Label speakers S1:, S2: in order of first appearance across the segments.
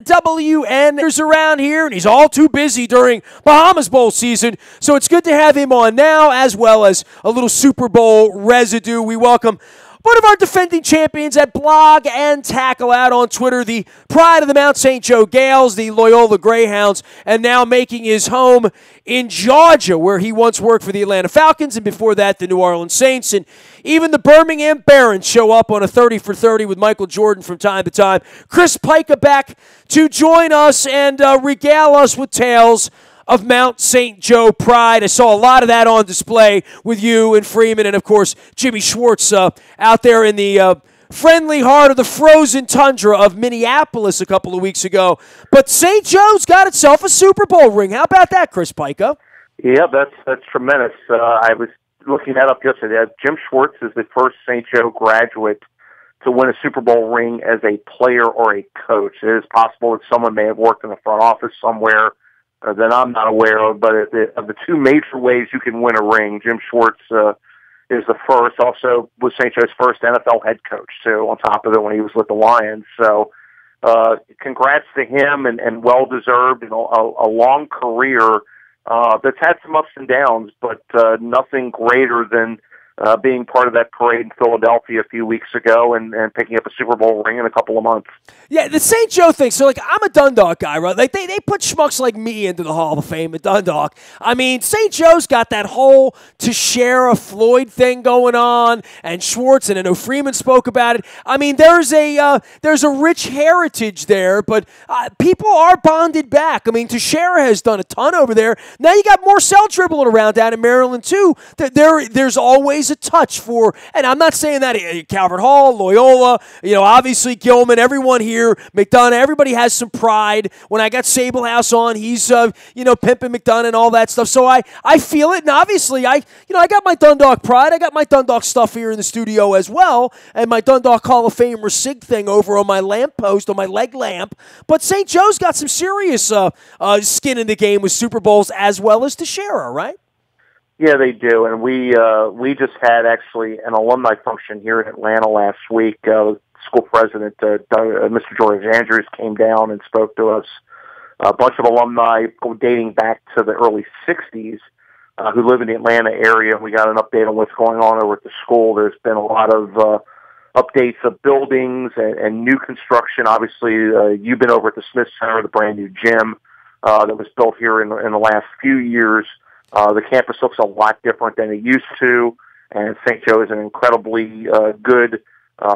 S1: WN's around here, and he's all too busy during Bahamas Bowl season, so it's good to have him on now, as well as a little Super Bowl residue. We welcome one of our defending champions at Blog and Tackle out on Twitter, the pride of the Mount St. Joe Gales, the Loyola Greyhounds, and now making his home in Georgia, where he once worked for the Atlanta Falcons, and before that, the New Orleans Saints, and even the Birmingham Barons show up on a 30 for 30 with Michael Jordan from time to time. Chris Pika back to join us and regale us with tales of Mount St. Joe pride. I saw a lot of that on display with you and Freeman and, of course, Jimmy Schwartz out there in the friendly heart of the frozen tundra of Minneapolis a couple of weeks ago. But St. Joe's got itself a Super Bowl ring. How about that, Chris Pika?
S2: Yeah, that's tremendous. I was looking that up yesterday. Jim Schwartz is the first St. Joe graduate to win a Super Bowl ring as a player or a coach. It is possible that someone may have worked in the front office somewhere that I'm not aware of, but of the two major ways you can win a ring, Jim Schwartz is the first. Also was St. Joe's first NFL head coach, too, on top of it when he was with the Lions. So congrats to him, and well-deserved, and a long career that's had some ups and downs, but nothing greater than being part of that parade in Philadelphia a few weeks ago and picking up a Super Bowl ring in a couple of months.
S1: Yeah, the St. Joe thing. So, I'm a Dundalk guy, right? Like, they put schmucks like me into the Hall of Fame at Dundalk. I mean, St. Joe's got that whole Teixeira Floyd thing going on, and Schwartz, and I know Freeman spoke about it. I mean, there's a rich heritage there, but people are bonded back. I mean, Teixeira has done a ton over there. Now you got Marcel dribbling around down in Maryland, too. There's always a touch for, and I'm not saying that Calvert Hall, Loyola, obviously Gilman, everyone here, McDonough, everybody has some pride. When I got Sablehouse on, he's pimping McDonough and all that stuff. So I feel it, and obviously I got my Dundalk pride. I got my Dundalk stuff here in the studio as well, and my Dundalk Hall of Famer SIG thing over on my lamppost, on my leg lamp. But St. Joe's got some serious skin in the game with Super Bowls as well as Teixeira, right?
S2: Yeah, they do, and we just had actually an alumni function here in Atlanta last week. School president, Mr. George Andrews, came down and spoke to us. A bunch of alumni dating back to the early 60s who live in the Atlanta area. We got an update on what's going on over at the school. There's been a lot of updates of buildings and new construction. Obviously, you've been over at the Smith Center, the brand new gym that was built here in the last few years. The campus looks a lot different than it used to, and St. Joe is in incredibly good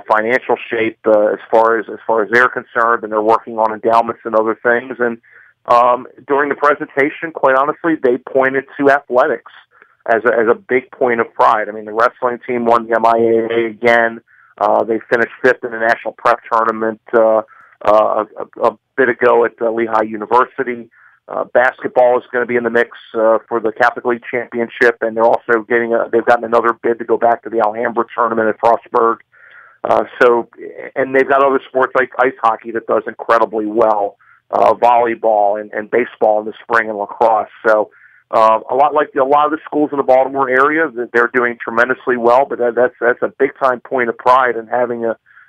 S2: financial shape as far as they're concerned, and they're working on endowments and other things. And during the presentation, quite honestly, they pointed to athletics as a big point of pride. I mean, the wrestling team won the MIAA again. They finished fifth in the national prep tournament a bit ago at Lehigh University. Basketball is going to be in the mix for the Catholic League Championship, and they're also they've gotten another bid to go back to the Alhambra tournament at Frostburg. And they've got other sports like ice hockey that does incredibly well, volleyball and baseball in the spring and lacrosse. So a lot of the schools in the Baltimore area, they're doing tremendously well, but that's a big time point of pride, and having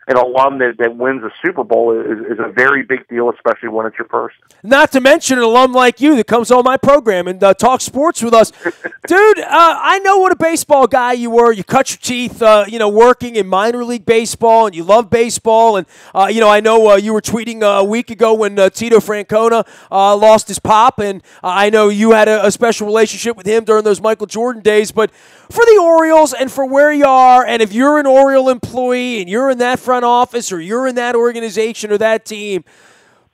S2: an alum that wins a Super Bowl is a very big deal, especially when it's your first.
S1: Not to mention an alum like you that comes on my program and talks sports with us. Dude, I know what a baseball guy you were. You cut your teeth, working in minor league baseball, and you love baseball. And, I know you were tweeting a week ago when Tito Francona lost his pop, and I know you had a special relationship with him during those Michael Jordan days. But for the Orioles and for where you are, and if you're an Oriole employee and you're in that front office or you're in that organization or that team,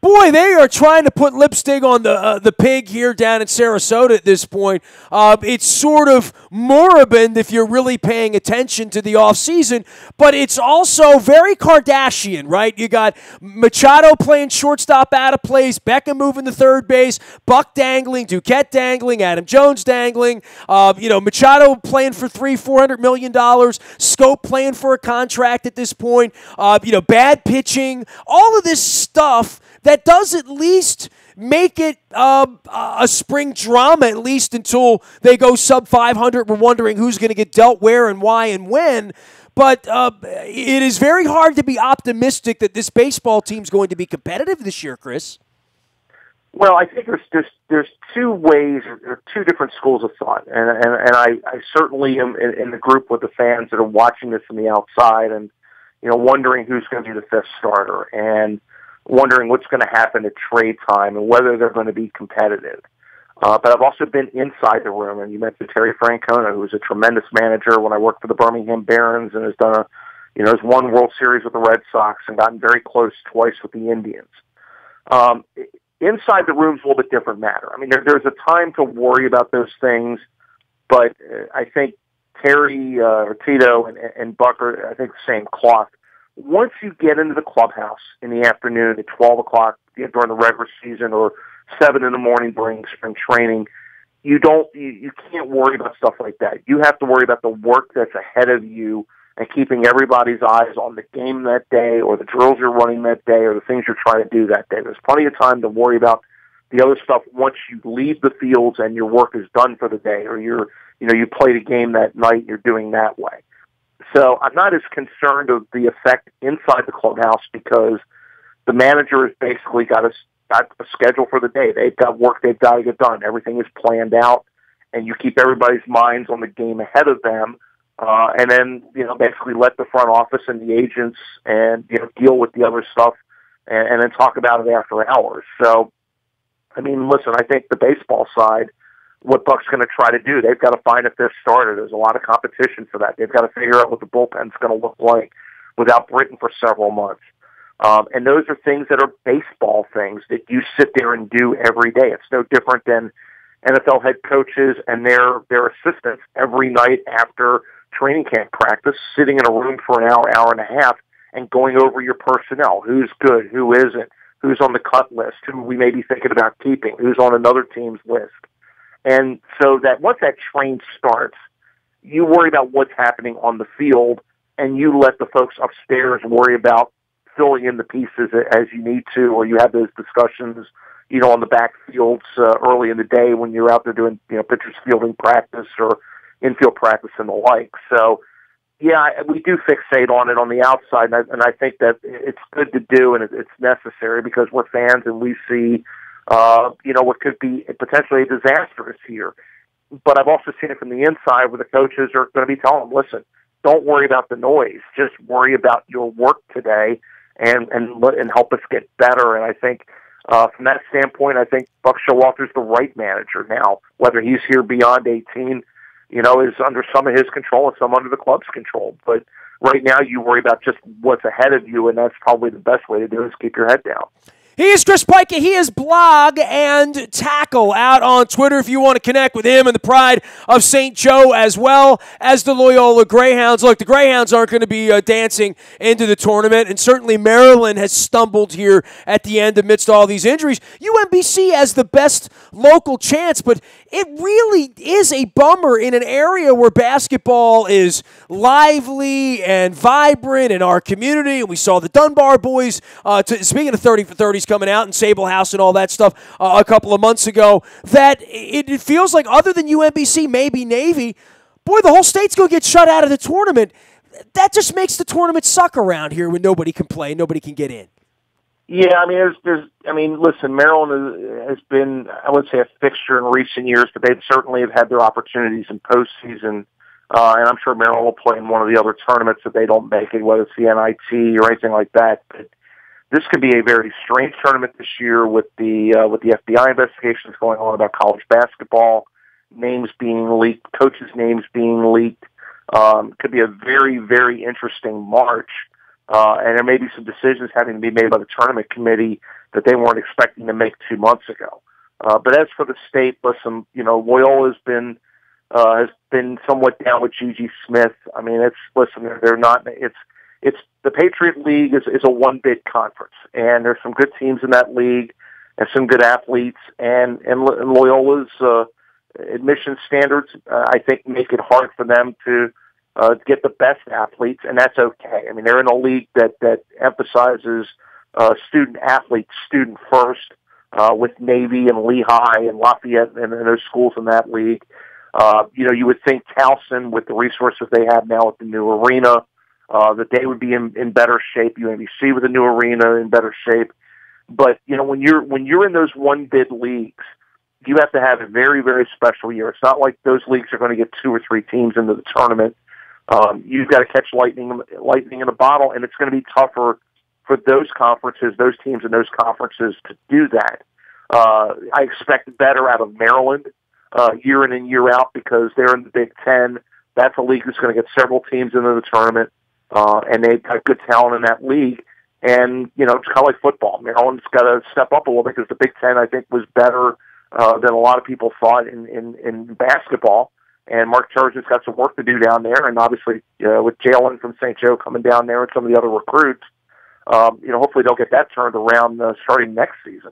S1: boy, they are trying to put lipstick on the pig here down in Sarasota at this point. It's sort of moribund if you're really paying attention to the offseason, but it's also very Kardashian, right? You got Machado playing shortstop out of place, Beckham moving to third base, Buck dangling, Duquette dangling, Adam Jones dangling, Machado playing for $400 million, Scope playing for a contract at this point, bad pitching, all of this stuff that does at least make it a spring drama, at least until they go sub 500. We're wondering who's going to get dealt where and why and when. but it is very hard to be optimistic that this baseball team's going to be competitive this year, Chris.
S2: Well, I think there's two ways, or two different schools of thought, and I certainly am in the group with the fans that are watching this from the outside, and wondering who's going to be the fifth starter, and wondering what's going to happen at trade time and whether they're going to be competitive. But I've also been inside the room, and you mentioned Terry Francona, who was a tremendous manager when I worked for the Birmingham Barons, and has done has won World Series with the Red Sox and gotten very close twice with the Indians. Inside the room's a little bit different matter. I mean, there's a time to worry about those things, but I think Terry or Tito and Buck are, I think, the same cloth. Once you get into the clubhouse in the afternoon at 12 o'clock during the regular season or 7 in the morning during spring training, you can't worry about stuff like that. You have to worry about the work that's ahead of you and keeping everybody's eyes on the game that day or the drills you're running that day or the things you're trying to do that day. There's plenty of time to worry about the other stuff once you leave the fields and your work is done for the day, or you played a game that night, you're doing that way. So I'm not as concerned of the effect inside the clubhouse because the manager has basically got a schedule for the day. They've got work they've got to get done. Everything is planned out, and you keep everybody's minds on the game ahead of them. And then, basically let the front office and the agents and, deal with the other stuff and then talk about it after hours. So, I mean, listen, I think the baseball side, what Buck's going to try to do, they've got to find a fifth starter. There's a lot of competition for that. They've got to figure out what the bullpen's going to look like without Britton for several months. And those are things that are baseball things that you sit there and do every day. It's no different than NFL head coaches and their assistants every night after training camp practice, sitting in a room for an hour and a half, and going over your personnel. Who's good, who isn't, who's on the cut list, who we may be thinking about keeping, who's on another team's list. And so that once that train starts, you worry about what's happening on the field, and you let the folks upstairs worry about filling in the pieces as you need to, or you have those discussions, on the backfields early in the day when you're out there doing, pitchers fielding practice or infield practice and the like. So, yeah, we do fixate on it on the outside, and I think that it's good to do, and it's necessary because we're fans and we see, what could be potentially a disaster this year. But I've also seen it from the inside where the coaches are going to be telling them, listen, don't worry about the noise. Just worry about your work today and help us get better. And I think from that standpoint, I think Buck Showalter's the right manager now. Whether he's here beyond 18, is under some of his control and some under the club's control. But right now you worry about just what's ahead of you, and that's probably the best way to do it is keep your head down.
S1: He is Chris Pika. He is Blog and Tackle out on Twitter if you want to connect with him and the pride of St. Joe as well as the Loyola Greyhounds. Look, the Greyhounds aren't going to be dancing into the tournament, and certainly Maryland has stumbled here at the end amidst all these injuries. UMBC has the best local chance, but it really is a bummer in an area where basketball is lively and vibrant in our community. And we saw the Dunbar boys, speaking of 30 for 30s, coming out in Sable House and all that stuff a couple of months ago, that it feels like other than UMBC, maybe Navy, boy, the whole state's going to get shut out of the tournament. That just makes the tournament suck around here when nobody can play, nobody can get in.
S2: Yeah, listen, Maryland has been, I wouldn't say a fixture in recent years, but they certainly have had their opportunities in postseason. And I'm sure Maryland will play in one of the other tournaments if they don't make it, whether it's the NIT or anything like that. But this could be a very strange tournament this year with the FBI investigations going on about college basketball, names being leaked, coaches' names being leaked. Could be a very, very interesting March. And there may be some decisions having to be made by the tournament committee that they weren't expecting to make 2 months ago. But as for the state, listen, Loyola has been somewhat down with Gigi Smith. I mean, they're not. It's the Patriot League is a one-bid conference, and there's some good teams in that league and some good athletes, and Loyola's admission standards, I think, make it hard for them to get the best athletes, and that's okay. I mean, they're in a league that emphasizes student athletes, student first, with Navy and Lehigh and Lafayette and those schools in that league. You would think Towson, with the resources they have now at the new arena, that they would be in better shape. UNBC with a new arena in better shape. But, when you're in those one-bid leagues, you have to have a very, very special year. It's not like those leagues are going to get 2 or 3 teams into the tournament. You've got to catch lightning in a bottle, and it's going to be tougher for those teams in those conferences to do that. I expect better out of Maryland year in and year out because they're in the Big Ten. That's a league that's going to get several teams into the tournament, and they've got good talent in that league. And, it's kind of like football. Maryland's got to step up a little bit because the Big Ten, I think, was better than a lot of people thought in basketball. And Mark Turgeon's got some work to do down there. And obviously, with Jalen from St. Joe coming down there and some of the other recruits, hopefully they'll get that turned around starting next season.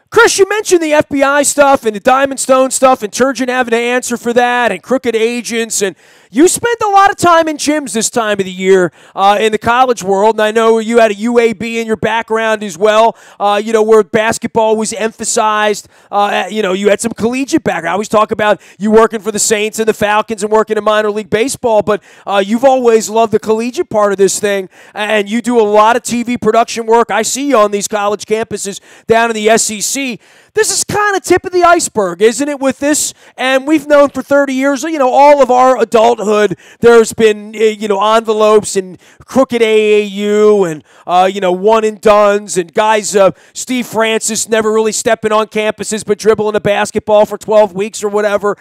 S1: Chris, you mentioned the FBI stuff and the Diamond Stone stuff and Turgeon having to answer for that and crooked agents. And you spent a lot of time in gyms this time of the year in the college world. And I know you had a UAB in your background as well, where basketball was emphasized. You had some collegiate background. I always talk about you working for the Saints and the Falcons and working in minor league baseball, but you've always loved the collegiate part of this thing. And you do a lot of TV production work. I see you on these college campuses down in the SEC. This is kind of tip of the iceberg, isn't it, with this? And we've known for 30 years, all of our adulthood, there's been, envelopes and crooked AAU and, one and dones and guys, Steve Francis never really stepping on campuses but dribbling a basketball for 12 weeks or whatever.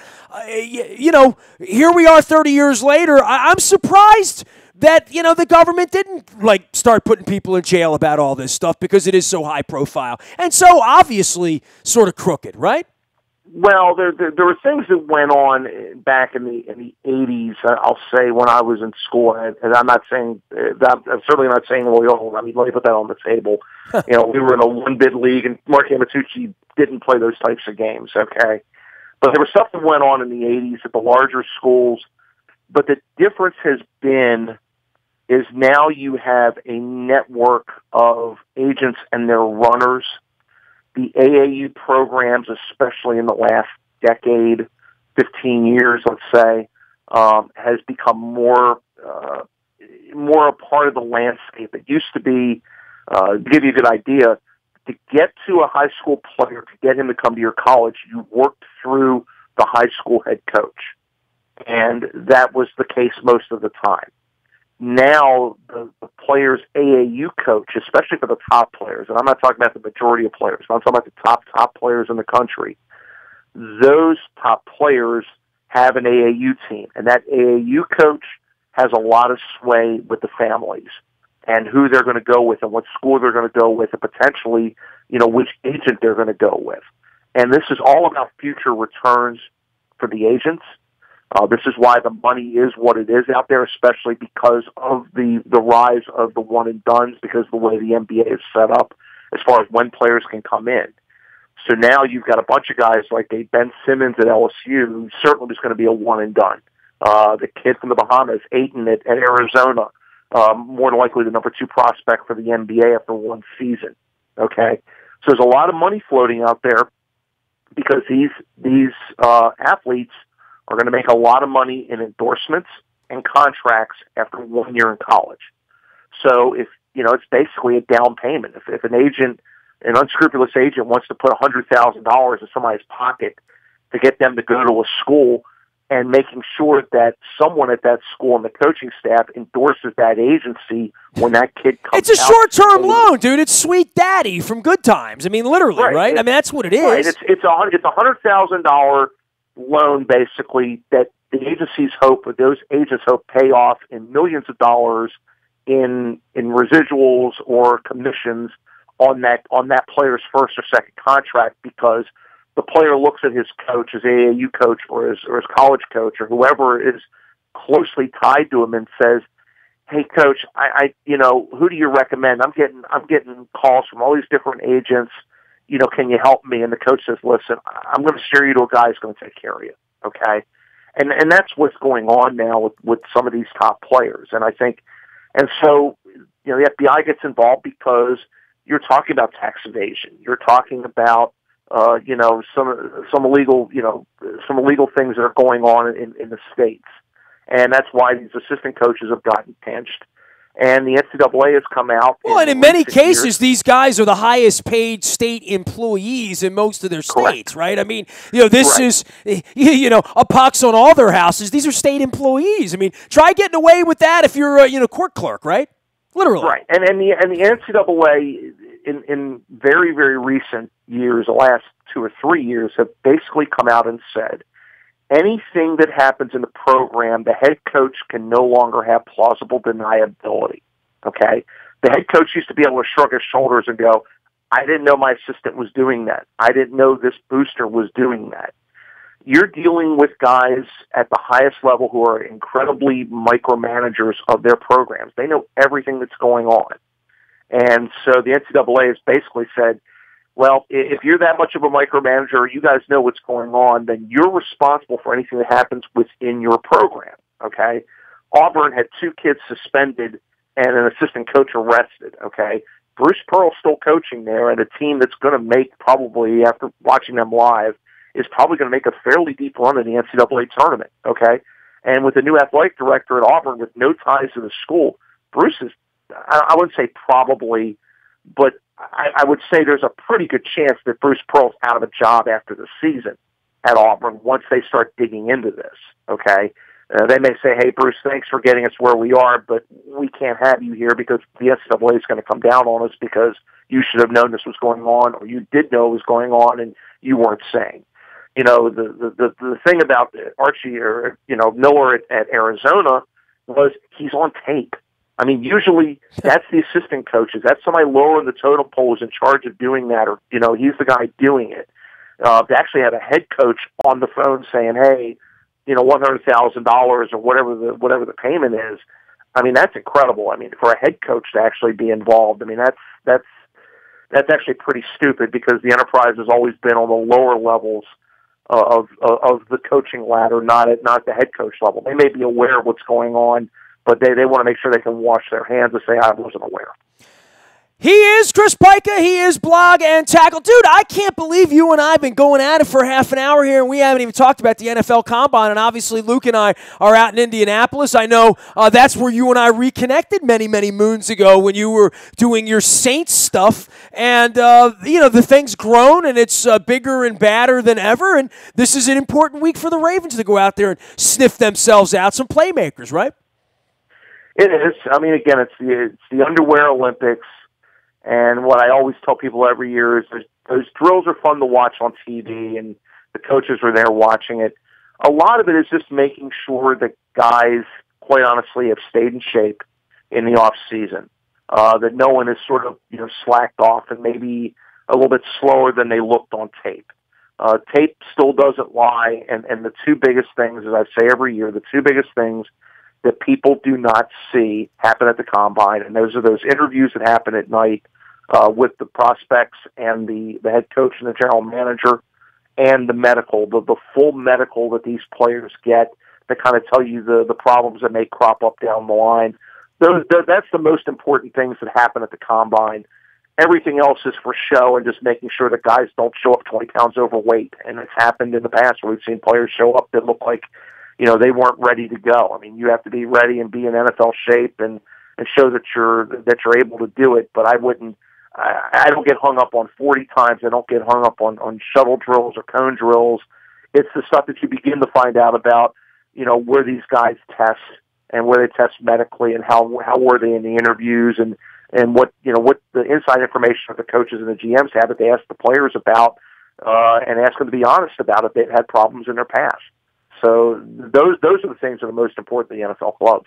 S1: Here we are 30 years later. I'm surprised that, the government didn't, start putting people in jail about all this stuff because it is so high profile and so obviously sort of crooked, right?
S2: Well, there were things that went on back in the 80s, I'll say, when I was in school, and I'm not saying, I'm certainly not saying Loyola. I mean, let me put that on the table. We were in a one-bid league, and Mark Amatucci didn't play those types of games, okay? But there was stuff that went on in the 80s at the larger schools, but the difference has been is now you have a network of agents and their runners. The AAU programs, especially in the last decade, 15 years, let's say, has become more a part of the landscape. It used to be, to give you a good idea, to get to a high school player, to get him to come to your college, you worked through the high school head coach. And that was the case most of the time. Now, the player's AAU coach, especially for the top players, and I'm not talking about the majority of players, I'm talking about the top players in the country, those top players have an AAU team, and that AAU coach has a lot of sway with the families and who they're going to go with and what school they're going to go with and potentially, which agent they're going to go with. And this is all about future returns for the agents. This is why the money is what it is out there, especially because of the rise of the one and dones, because of the way the NBA is set up as far as when players can come in. So now you've got a bunch of guys like Ben Simmons at LSU, who's certainly just going to be a one and done. The kid from the Bahamas, Ayton at Arizona, more than likely the number 2 prospect for the NBA after one season. Okay, so there's a lot of money floating out there because these athletes are going to make a lot of money in endorsements and contracts after 1 year in college. So if, it's basically a down payment. If an agent, an unscrupulous agent wants to put $100,000 in somebody's pocket to get them to go to a school and making sure that someone at that school and the coaching staff endorses that agency when that kid comes out.
S1: It's a short-term loan, dude. It's Sweet Daddy from Good Times. I mean, literally, right? I mean, that's what it is.
S2: Right. It's $100,000 loan, basically, that the agencies hope, or those agents hope, pay off in millions of dollars in residuals or commissions on that player's first or second contract, because the player looks at his coach, his AAU coach, or his college coach, or whoever is closely tied to him, and says, "Hey, coach, I who do you recommend? I'm getting calls from all these different agents. Can you help me?" And the coach says, "Listen, I'm going to steer you to a guy who's going to take care of you." Okay. And that's what's going on now with some of these top players. And I think, and so, the FBI gets involved because you're talking about tax evasion. You're talking about, some illegal things that are going on in the states. And that's why these assistant coaches have gotten pinched. And the NCAA has come out.
S1: Well, and in many cases, these guys are the highest paid state employees in most of their states, right? I mean, this is, a pox on all their houses. These are state employees. I mean, try getting away with that if you're a, court clerk, right? Literally.
S2: Right. And the NCAA in very, very recent years, the last 2 or 3 years, have basically come out and said, anything that happens in the program, the head coach can no longer have plausible deniability, okay? The head coach used to be able to shrug his shoulders and go, I didn't know my assistant was doing that. I didn't know this booster was doing that. You're dealing with guys at the highest level who are incredibly micromanagers of their programs. They know everything that's going on. And so the NCAA has basically said, well, if you're that much of a micromanager, you guys know what's going on, then you're responsible for anything that happens within your program, okay? Auburn had 2 kids suspended and an assistant coach arrested, okay? Bruce Pearl's still coaching there, and a team that's going to make probably, after watching them live, is probably going to make a fairly deep run in the NCAA tournament, okay? And with the new athletic director at Auburn with no ties to the school, Bruce is, I wouldn't say probably, but I would say there's a pretty good chance that Bruce Pearl's out of a job after the season at Auburn once they start digging into this, okay? They may say, hey, Bruce, thanks for getting us where we are, but we can't have you here because the NCAA is going to come down on us because you should have known this was going on, or you did know it was going on and you weren't saying. The thing about Archie or, Miller at Arizona was he's on tape. I mean, usually that's the assistant coaches. That's somebody lower in the totem pole who's in charge of doing that, or, he's the guy doing it. They actually had a head coach on the phone saying, hey, $100,000 or whatever the payment is. I mean, that's incredible. I mean, for a head coach to actually be involved, I mean, that's actually pretty stupid because the enterprise has always been on the lower levels of the coaching ladder, not the head coach level. They may be aware of what's going on, but they want to make sure they can wash their hands and say, I wasn't aware.
S1: He is Chris Pika. He is Blog and Tackle. Dude, I can't believe you and I have been going at it for half an hour here, and we haven't even talked about the NFL Combine. And obviously, Luke and I are out in Indianapolis. I know that's where you and I reconnected many, many moons ago when you were doing your Saints stuff. And, the thing's grown, and it's bigger and badder than ever. And this is an important week for the Ravens to go out there and sniff themselves out some playmakers, right?
S2: It is. I mean, again, it's the underwear Olympics. And what I always tell people every year is those drills are fun to watch on TV, and the coaches are there watching it. A lot of it is just making sure that guys, quite honestly, have stayed in shape in the off season. That no one is sort of slacked off and maybe a little bit slower than they looked on tape. Tape still doesn't lie, and the 2 biggest things, as I say every year, the 2 biggest things that people do not see happen at the Combine, and those are those interviews that happen at night with the prospects and the head coach and the general manager, and the medical, the full medical that these players get that kind of tell you the problems that may crop up down the line. That's the most important things that happen at the Combine. Everything else is for show and just making sure that guys don't show up 20 pounds overweight. And it's happened in the past where we've seen players show up that look like they weren't ready to go. I mean, you have to be ready and be in NFL shape and show that you're able to do it. But I don't get hung up on 40 times. I don't get hung up on shuttle drills or cone drills. It's the stuff that you begin to find out about, where these guys test and where they test medically and how were they in the interviews and what the inside information that the coaches and the GMs have that they ask the players about and ask them to be honest about if they've had problems in their past. So those are the things that are most important to the NFL clubs.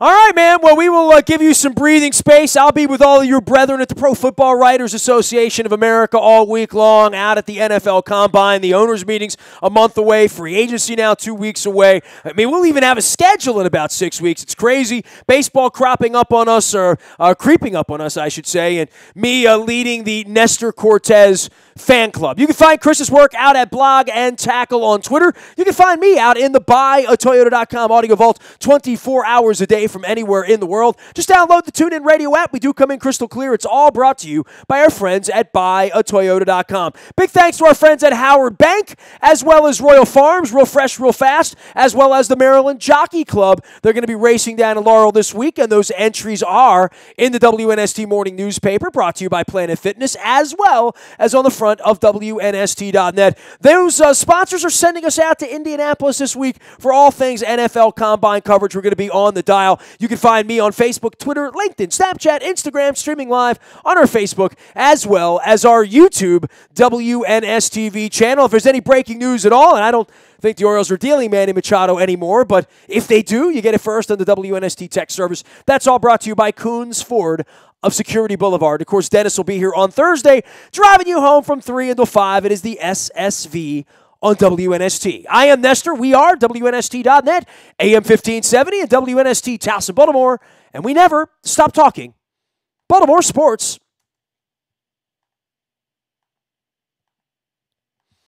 S1: All right, man. Well, we will give you some breathing space. I'll be with all of your brethren at the Pro Football Writers Association of America all week long out at the NFL Combine. The owners' meeting's a month away. Free agency now 2 weeks away. I mean, we'll even have a schedule in about 6 weeks. It's crazy. Baseball cropping up on us, or creeping up on us, I should say, and me leading the Nestor Cortez Fan Club. You can find Chris's work out at Blog and Tackle on Twitter. You can find me out in the buyatoyota.com audio vault 24 hours a day from anywhere in the world. Just download the TuneIn Radio app. We do come in crystal clear. It's all brought to you by our friends at buyatoyota.com. Big thanks to our friends at Howard Bank, as well as Royal Farms, real fresh, real fast, as well as the Maryland Jockey Club. They're going to be racing down in Laurel this week, and those entries are in the WNST Morning Newspaper, brought to you by Planet Fitness, as well as on the front of WNST.net. Those sponsors are sending us out to Indianapolis this week for all things NFL Combine coverage. We're going to be on the dial. You can find me on Facebook, Twitter, LinkedIn, Snapchat, Instagram, streaming live on our Facebook, as well as our YouTube WNSTV channel. If there's any breaking news at all, and I don't think the Orioles are dealing Manny Machado anymore, but if they do, you get it first on the WNST Tech Service. That's all brought to you by Coons Ford of Security Boulevard. Of course, Dennis will be here on Thursday, driving you home from 3 until 5. It is the SSV on WNST. I am Nestor. We are WNST.net, AM 1570 and WNST Towson, Baltimore, and we never stop talking Baltimore sports.